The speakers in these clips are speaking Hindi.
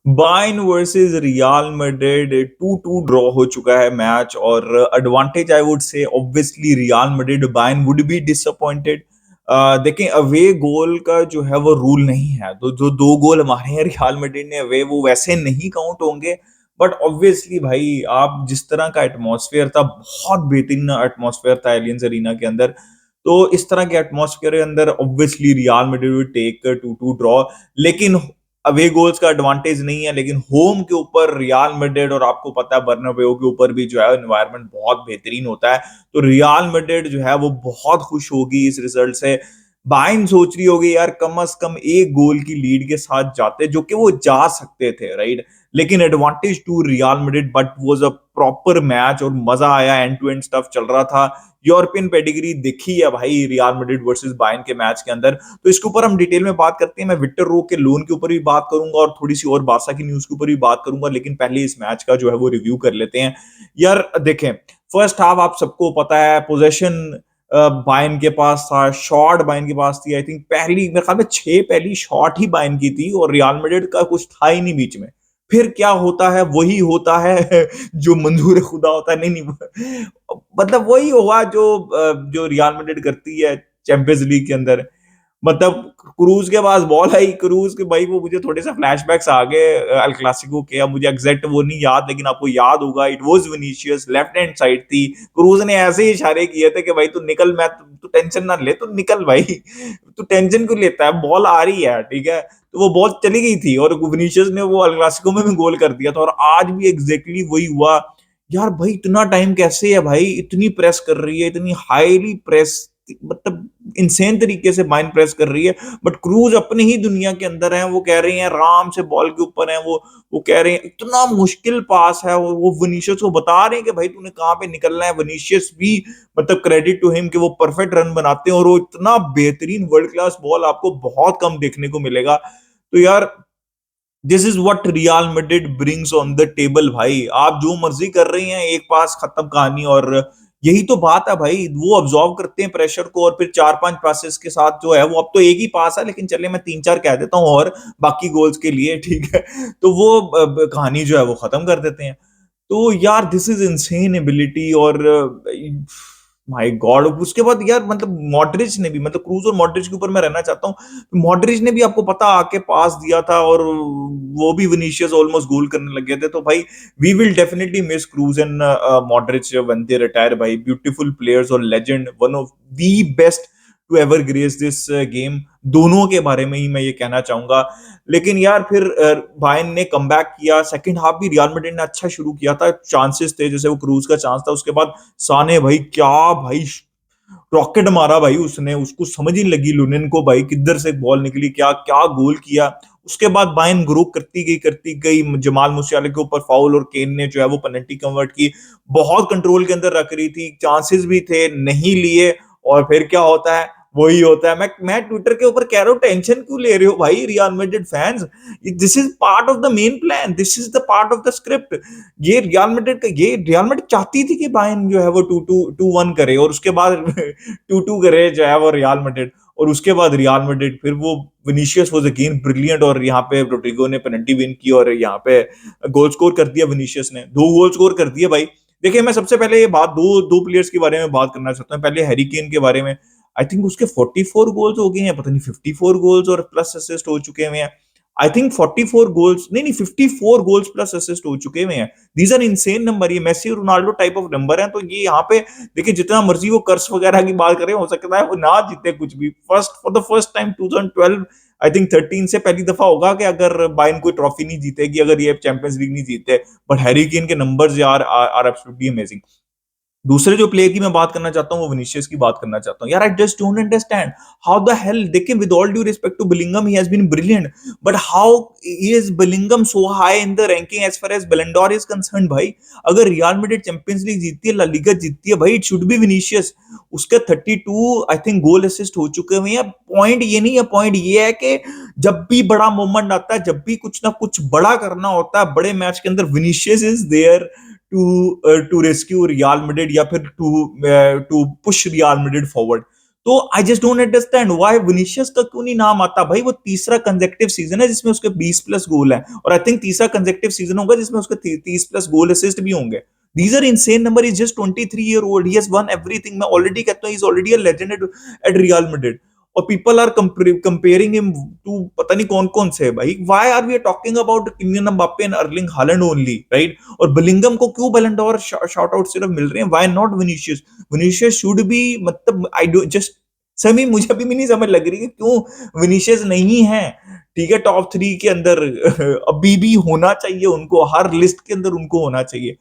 Bayern versus real Madrid 2-2 draw हो चुका है मैच और advantage I would say obviously Real Madrid Bayern would be disappointed. देखें अवे गोल का जो है वो रूल नहीं है, तो जो दो गोल मारे हैं रियल मैड्रिड ने अवे वो वैसे नहीं काउंट होंगे। बट ऑब्वियसली भाई आप जिस तरह का एटमॉस्फेयर था, बहुत बेहतरीन एटमॉस्फेयर था एलियंस अरीना के अंदर। तो इस तरह के एटमॉस्फेयर के अंदर obviously Real Madrid will take 2-2 draw. लेकिन अवे गोल्स का एडवांटेज नहीं है, लेकिन होम के ऊपर रियल मैड्रिड, और आपको पता है बर्नाब्यू के ऊपर भी जो है एनवायरनमेंट बहुत बेहतरीन होता है, तो रियल मैड्रिड जो है वो बहुत खुश होगी इस रिजल्ट से। बायर्न सोच रही होगी यार कम से कम एक गोल की लीड के साथ जाते, जो कि वो जा सकते थे, राइट। लेकिन advantage to Real Madrid, but was a proper match और मजा आया, एंड टू एंड स्टफ चल रहा था। यूरोपियन पेडिग्री दिखी है भाई रियल मैड्रिड वर्सेस बायर्न के मैच के अंदर। तो इसके ऊपर हम डिटेल में बात करते हैं। मैं विक्टर रो के लोन के ऊपर भी बात करूंगा और थोड़ी सी और बारसा की न्यूज के ऊपर भी बात करूंगा, लेकिन पहले इस मैच का जो है वो रिव्यू कर लेते हैं। यार देखें, फर्स्ट हाफ आप सबको पता है पोजेशन बायर्न के पास था, शॉट बायर्न के पास थी। आई थिंक पहली मेरे ख्याल में 6 पहली शॉट ही बायर्न की थी और रियल मैड्रिड का कुछ था ही नहीं बीच में। फिर क्या होता है, वही होता है जो मंजूर खुदा होता है। नहीं नहीं, मतलब वही हुआ जो रियल मैड्रिड करती है चैंपियंस लीग के अंदर। मतलब क्रूज के पास बॉल आई, क्रूज के भाई वो मुझे थोड़े से फ्लैशबैक्स आ गए अल क्लासिको के। अब मुझे एग्जैक्ट वो नहीं याद, लेकिन आपको याद होगा it was Vinicius, left hand side थी। क्रूज ने ऐसे ही इशारे किए थे कि भाई तू निकल, मैं तू टेंशन ना ले, तू निकल भाई तू टेंशन क्यों लेता है, बॉल आ रही है, ठीक है। तो वो बॉल चली गई थी और विनीशियस ने वो अल क्लासिको में भी गोल कर दिया था, और आज भी एग्जैक्टली वही हुआ। यार भाई इतना टाइम कैसे है भाई, इतनी प्रेस कर रही है, इतनी हाईली प्रेस, मतलब इंसेन तरीके से माइंड प्रेस कर रही है। बट क्रूज अपनी ही दुनिया के अंदर है, वो कह रही हैं आराम से बॉल के ऊपर है, वो कह रहे हैं इतना मुश्किल पास है, वो विनीशियस को बता रहे हैं कि भाई तूने कहां पे निकलना है। विनीशियस भी मतलब क्रेडिट टू हिम कि वो परफेक्ट रन बनाते हैं, और वो इतना बेहतरीन वर्ल्ड क्लास बॉल आपको बहुत कम देखने को मिलेगा। तो यार this is what real Madrid brings on the table. भाई आप जो मर्जी कर रही हैं, एक पास खत्म कहानी। और यही तो बात है भाई, वो ऑब्जॉर्व करते हैं प्रेशर को, और फिर 4-5 पासेस के साथ जो है वो, अब तो एक ही पास है लेकिन चले मैं 3-4 कह देता हूँ और बाकी गोल्स के लिए, ठीक है। तो वो कहानी जो है वो खत्म कर देते हैं। तो यार दिस इज इनसेन एबिलिटी। और माय गॉड, उसके बाद यार मतलब मॉड्रिच ने भी, मतलब क्रूज और मॉड्रिच के ऊपर मैं रहना चाहता हूँ। मॉड्रिच ने भी आपको पता आके पास दिया था, और वो भी विनीशियस ऑलमोस्ट गोल करने लग गए थे। तो भाई we will definitely miss Kroos and Modric when they retire. भाई ब्यूटीफुल प्लेयर्स और legend, one of the best to ever grace this game. दोनों के बारे में ही मैं ये कहना चाहूंगा। लेकिन यार फिर बायर्न ने कमबैक किया, सेकंड हाफ भी रियल मैड्रिड ने अच्छा शुरू किया था, चांसेस थे, जैसे वो क्रूज का चांस था, उसके बाद साने भाई क्या भाई रॉकेट मारा भाई उसने, उसको समझ ही नहीं लगी लुनिन को भाई किधर से बॉल निकली, क्या क्या गोल किया। उसके बाद बायर्न ग्रो करती गई जमाल मुसियाला के ऊपर फाउल, और केन ने जो है वो पेनल्टी कन्वर्ट की, बहुत कंट्रोल के अंदर रख रही थी, चांसेस भी थे, नहीं लिए। और फिर क्या होता है, वही होता है। मैं ट्विटर के ऊपर कह रहा हूँ टेंशन क्यों ले रहे हो भाई real Madrid fans, this is part of the main plan, this is the part of the script. ये रियल मैड्रिड चाहती थी कि बायर्न जो है वो 2-1 करे, और उसके बाद 2-2 करे जो है वो रियल मैड्रिड। और उसके बाद रियल मैड्रिड फिर वो विनीशियस वाज अगेन ब्रिलियंट, और यहाँ पे रोड्रिगो ने पेनल्टी विन की, और यहाँ पे गोल स्कोर कर दिया विनीशियस ने, 2 गोल स्कोर कर दिए भाई। देखिए मैं सबसे पहले ये बात दो दो प्लेयर्स के बारे में बात करना चाहता हूँ। पहले हैरी केन के बारे में। आई थिंक उसके 44 गोल्स हो गए हैं, पता नहीं 54 गोल्स और प्लस असिस्ट हो चुके हुए हैं। आई थिंक 44 गोल्स, नहीं नहीं, 54 गोल्स प्लस असिस्ट हो चुके हुए हैं। दीज आर इनसेन नंबर, ये Messi Ronaldo type of number है। तो ये यहाँ पे देखिए जितना मर्जी वो कर्स वगैरह की बात करें, हो सकता है वो ना जीते कुछ भी। For the first time 2012 I think 13 से पहली दफा होगा कि अगर बायर्न कोई ट्रॉफी नहीं जीतेगी अगर ये चैंपियंस लीग नहीं जीते। बट हैरी केन के नंबर्स यार आर एब्सोल्युटली अमेजिंग। दूसरे जो प्लेयर की मैं बात करना चाहता हूँ वो विनीशियस की बात करना चाहता हूँ। यार I just don't understand how the hell, देखिए with all due respect to Bellingham, he has been brilliant, but how is Bellingham so high in the ranking as far as Ballon d'Or is concerned. भाई अगर रियल मैड्रिड चैंपियंस लीग जीतती है, ला लीगा जीतती है, भाई इट शुड बी विनीशियस। उसके 32 आई थिंक गोल असिस्ट हो चुके हुए हैं। पॉइंट ये नहीं है, पॉइंट ये है कि जब भी बड़ा मोमेंट आता है, जब भी कुछ ना कुछ बड़ा करना होता है बड़े मैच के अंदर, Vinicius is there to rescue Real Madrid, या फिर to push Real Madrid forward. तो I just don't understand why Vinicius का क्यों नहीं नाम आता भाई। वो तीसरा कंसेक्टिव सीजन है जिसमें उसके 20 प्लस गोल है, और आई थिंक तीसरा कंसेक्टिव सीजन होगा जिसमें उसके 30 प्लस गोल असिस्ट भी होंगे। These are insane number. He's just 23-year old. He has won everything. मैं already कहता हूँ he's already a legend at Real Madrid. और people are comparing him to पता नहीं कौन कौन से भाई। Why are we talking about Kylian Mbappe and Erling Haaland only, right? और बिलिंगम को क्यों बैलन डोर शॉट आउट सिर्फ मिल रहे हैं? Why not Vinicius? Vinicius should be, मतलब I do just सभी, मुझे अभी भी नहीं समझ लग रही है क्यों विनीशियस नहीं है, ठीक है, टॉप 3 के अंदर। अभी भी होना चाहिए उनको, हर लिस्ट के अंदर उनको होना चाहिए।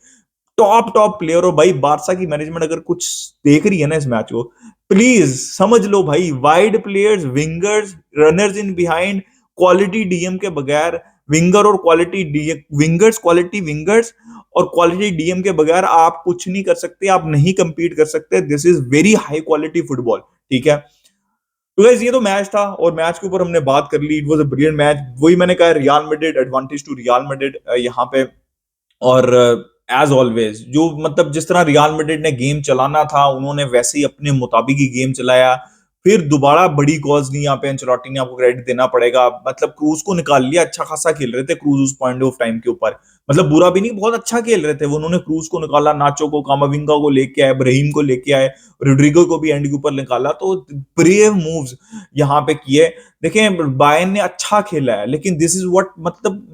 टॉप प्लेयर हो भाई। बारसा की मैनेजमेंट अगर कुछ देख रही है ना इस मैच को, प्लीज समझ लो भाई, wide players, wingers, runners in behind, quality DM के बगैर, विंगर और quality DM, wingers quality wingers और क्वालिटी डीएम के बगैर आप कुछ नहीं कर सकते, आप नहीं कंपीट कर सकते। This is very high quality football, ठीक है। तो गाइस ये तो मैच था, और मैच के ऊपर हमने बात कर ली। It was a brilliant match. वही मैंने कहा, Real Madrid advantage to Real Madrid यहाँ पे। और एज ऑलवेज जो, मतलब जिस तरह रियल मैड्रिड ने गेम चलाना था उन्होंने वैसे ही अपने मुताबिक ही गेम चलाया। फिर दोबारा बड़ी कॉज नहीं, यहाँ पे एंचेलोटी ने आपको क्रेडिट देना पड़ेगा। मतलब क्रूज को निकाल लिया, अच्छा खासा खेल रहे थे क्रूज उस पॉइंट ऑफ टाइम के ऊपर, मतलब बुरा भी नहीं, बहुत अच्छा खेल रहे थे वो। उन्होंने क्रूज को निकाला, नाचो को, कामाविंगा को लेके आए, ब्राहीम को लेके आए, रोड्रिगो को भी एंड के ऊपर निकाला। तो ब्रेव मूव्स यहाँ पे किए। देखें बायर्न ने अच्छा खेला है, लेकिन दिस इज व्हाट, मतलब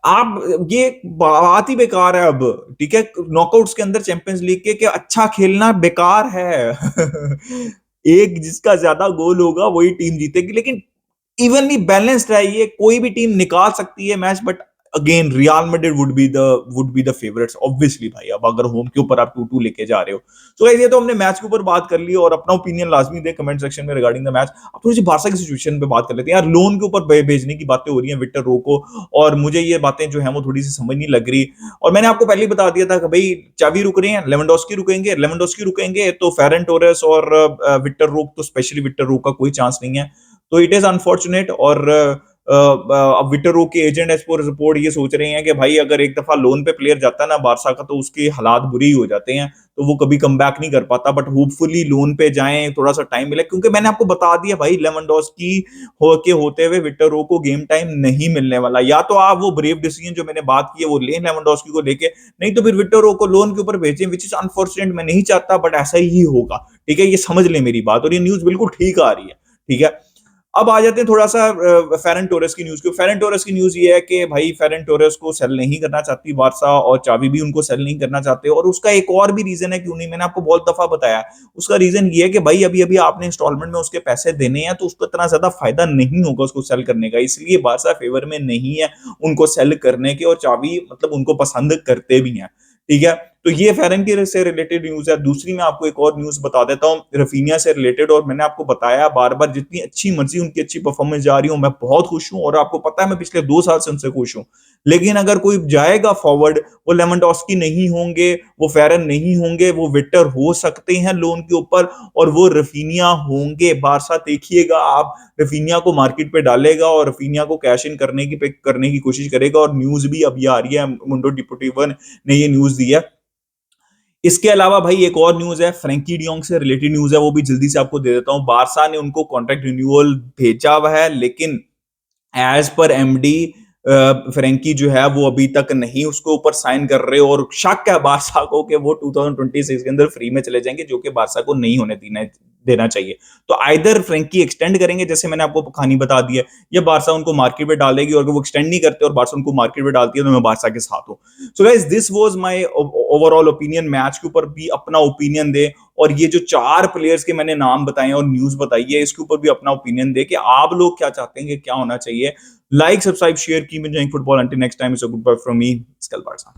आप ये बात ही बेकार है अब, ठीक है, नॉकआउट्स के अंदर चैंपियंस लीग के, कि अच्छा खेलना बेकार है। एक जिसका ज्यादा गोल होगा वही टीम जीतेगी, लेकिन इवनली बैलेंस्ड है ये, कोई भी टीम निकाल सकती है match. But again real Madrid would be the favourites obviously भाई। अब अगर होम के ऊपर आप 2-2 लेके जा रहे हो, तो गाइस ये तो हमने मैच के ऊपर बात कर ली, और अपना ओपिनियन लाजमी दे कमेंट सेक्शन में रिगार्डिंग द मैच। अब थोड़ी सी बारसा की सिचुएशन पे बात कर लेते हैं यार। लोन के ऊपर भेजने की बातें हो रही हैं विक्टर रो को, और मुझे ये बातें जो है वो थोड़ी सी समझ नहीं लग रही। और मैंने आपको पहले ही बता दिया था कि भाई चावी रुक रहे हैं, लेवेंडोस्की रुकेंगे तो फेरन टोरेस और विक्टर रो, तो स्पेशली विक्टर रो का कोई चांस नहीं है। तो इट इज अनफॉर्चुनेट। और अब विक्टर के एजेंट एज पर रिपोर्ट ये सोच रहे हैं कि भाई अगर एक दफा लोन पे प्लेयर जाता है ना बारसा का, तो उसके हालात बुरे ही हो जाते हैं, तो वो कभी कम बैक नहीं कर पाता। बट होपफुली लोन पे जाएं, थोड़ा सा टाइम मिले, क्योंकि मैंने आपको बता दिया भाई लेवेंडोस्की होते हुए विक्टर रो को गेम टाइम नहीं मिलने वाला। या तो आप वो ब्रेव डिसीजन जो मैंने बात की है वो लें लेवेंडोस्की को लेके, नहीं तो फिर विक्टर रो को लोन के ऊपर भेजें, विच इज अनफॉर्चुनेट। मैं नहीं चाहता, बट ऐसा ही होगा, ठीक है, ये समझ ले मेरी बात। और ये न्यूज बिल्कुल ठीक आ रही है, ठीक है। अब आ जाते हैं थोड़ा सा फेरन टोरेस की न्यूज के। फेरन टोरेस की न्यूज ये है कि भाई फेरन टोरेस को सेल नहीं करना चाहती बारसा, और चावी भी उनको सेल नहीं करना चाहते। और उसका एक और भी रीजन है क्यों नहीं, मैंने आपको बहुत दफा बताया। उसका रीजन ये है कि भाई अभी अभी आपने इंस्टॉलमेंट में उसके पैसे देने हैं, तो उसको इतना ज्यादा फायदा नहीं होगा उसको सेल करने का, इसलिए बारसा फेवर में नहीं है उनको सेल करने के। और चावी मतलब उनको पसंद करते भी हैं, ठीक है। तो ये फेरन की से रिलेटेड न्यूज है। दूसरी मैं आपको एक और न्यूज बता देता हूँ रफीनिया से रिलेटेड। और मैंने आपको बताया बार बार, जितनी अच्छी मर्जी उनकी अच्छी परफॉर्मेंस जा रही हूँ, मैं बहुत खुश हूँ, और आपको पता है मैं पिछले 2 साल से उनसे खुश हूँ। लेकिन अगर कोई जाएगा फॉरवर्ड, वो लेवेंडोस्की नहीं होंगे, वो फेरन नहीं होंगे, वो विक्टर हो सकते हैं लोन के ऊपर, और वो रफीनिया होंगे। बारसा देखिएगा आप, रफीनिया को मार्केट पे डालेगा और रफीनिया को कैश इन करने की कोशिश करेगा। और न्यूज भी अभी आ रही है, मुंडो डिपोर्टिवो ने ये न्यूज दी है। इसके अलावा भाई एक और न्यूज है, फ्रैंकी डियोंग से रिलेटेड न्यूज है, वो भी जल्दी से आपको दे देता हूं। बारसा ने उनको कॉन्ट्रैक्ट रिन्यूअल भेजा हुआ है, लेकिन एज पर एमडी फ्रैंकी जो है वो अभी तक नहीं उसको ऊपर साइन कर रहे। और शक है बारसा को कि वो 2026 के अंदर फ्री में चले जाएंगे, जो कि बारसा को नहीं होने देना चाहिए। तो आइदर फ्रैंकी एक्सटेंड करेंगे, जैसे मैंने आपको कहानी बता दी है, या बारसा उनको मार्केट में डालेगी। और अगर वो एक्सटेंड नहीं करते और बारसा उनको मार्केट में डालती है, तो मैं बारसा के साथ हूं। So guys this was my overall opinion. Match के ऊपर भी अपना ओपिनियन दे, और ये जो 4 प्लेयर्स के मैंने नाम बताए और न्यूज बताई है, इसके ऊपर भी अपना ओपिनियन दे कि आप लोग क्या चाहते हैं कि क्या होना चाहिए। लाइक, सब्सक्राइब, शेयर की में football. Until next time, it's a good bye from me, skull Barça.